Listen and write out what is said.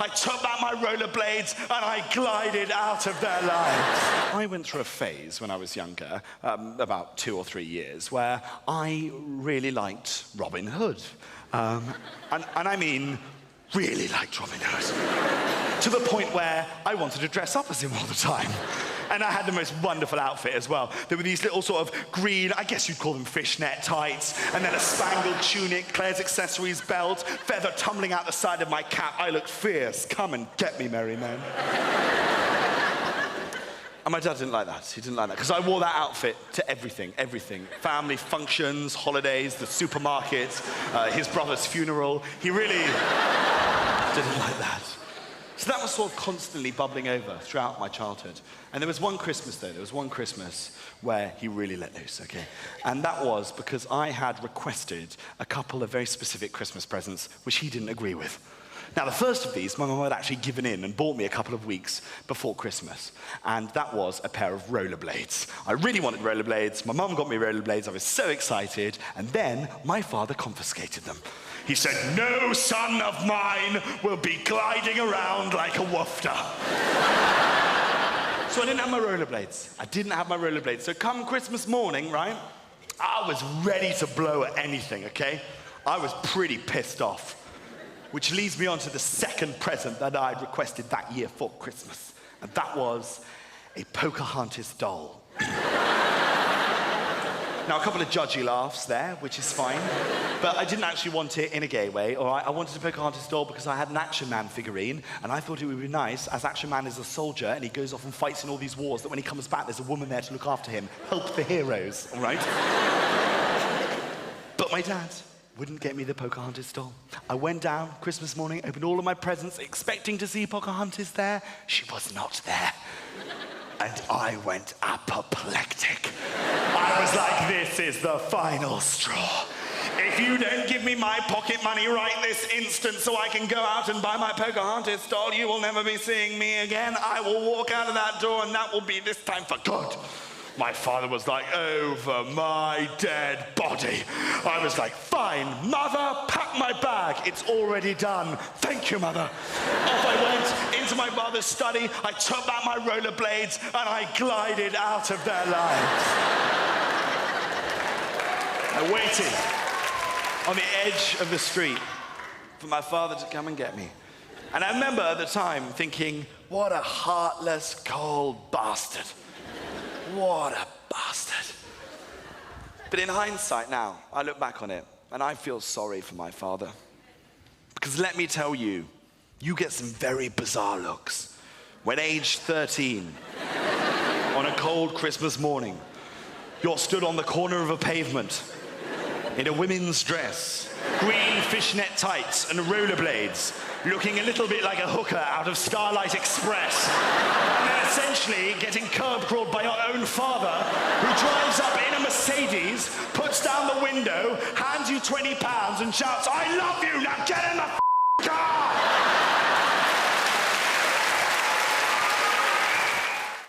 I took back my rollerblades, and I glided out of their lives. I went through a phase when I was younger, about 2 or 3 years, where I really liked Robin Hood. And I mean, really liked Robin Hood. To the point where I wanted to dress up as him all the time. And I had the most wonderful outfit as well. There were these little sort of green, I guess you'd call them fishnet tights, and then a spangled tunic, Claire's accessories belt, feather tumbling out the side of my cap. I looked fierce. Come and get me, merry men. And my dad didn't like that. He didn't like that. Because I wore that outfit to everything, everything. Family functions, holidays, the supermarket, his brother's funeral. He really didn't like that. So that was sort of constantly bubbling over throughout my childhood. And there was one Christmas, though, there was one Christmas where he really let loose, okay? And that was because I had requested a couple of very specific Christmas presents, which he didn't agree with. Now, the first of these, my mum had actually given in and bought me a couple of weeks before Christmas. And that was a pair of rollerblades. I really wanted rollerblades. My mum got me rollerblades. I was so excited. And then my father confiscated them. He said, "No son of mine will be gliding around like a woofter." So I didn't have my rollerblades. I didn't have my rollerblades. So come Christmas morning, right, I was ready to blow at anything, okay? I was pretty pissed off. Which leads me on to the second present that I'd requested that year for Christmas. And that was a Pocahontas doll. Now, a couple of judgy laughs there, which is fine. But I didn't actually want it in a gay way, all right? I wanted a Pocahontas doll because I had an Action Man figurine, and I thought it would be nice, as Action Man is a soldier, and he goes off and fights in all these wars, that when he comes back, there's a woman there to look after him. Help the heroes, all right? But my dad wouldn't get me the Pocahontas doll. I went down Christmas morning, opened all of my presents, expecting to see Pocahontas there. She was not there. And I went apoplectic. I was like, this is the final straw. If you don't give me my pocket money right this instant so I can go out and buy my Pocahontas doll, you will never be seeing me again. I will walk out of that door, and that will be this time for good. My father was like, over my dead body. I was like, fine, mother, pack my bag. It's already done. Thank you, mother. Off I went into my mother's study. I took back my rollerblades, and I glided out of their lives. I waited on the edge of the street for my father to come and get me. And I remember at the time thinking, what a heartless, cold bastard. What a bastard. But in hindsight now, I look back on it, and I feel sorry for my father. Because let me tell you, you get some very bizarre looks when aged 13, on a cold Christmas morning, you're stood on the corner of a pavement in a women's dress, green fishnet tights and rollerblades, looking a little bit like a hooker out of Starlight Express. And then essentially getting curb-crawled by your own father, who drives up in a Mercedes, puts down the window, hands you £20 and shouts, "I love you, now get in the car!"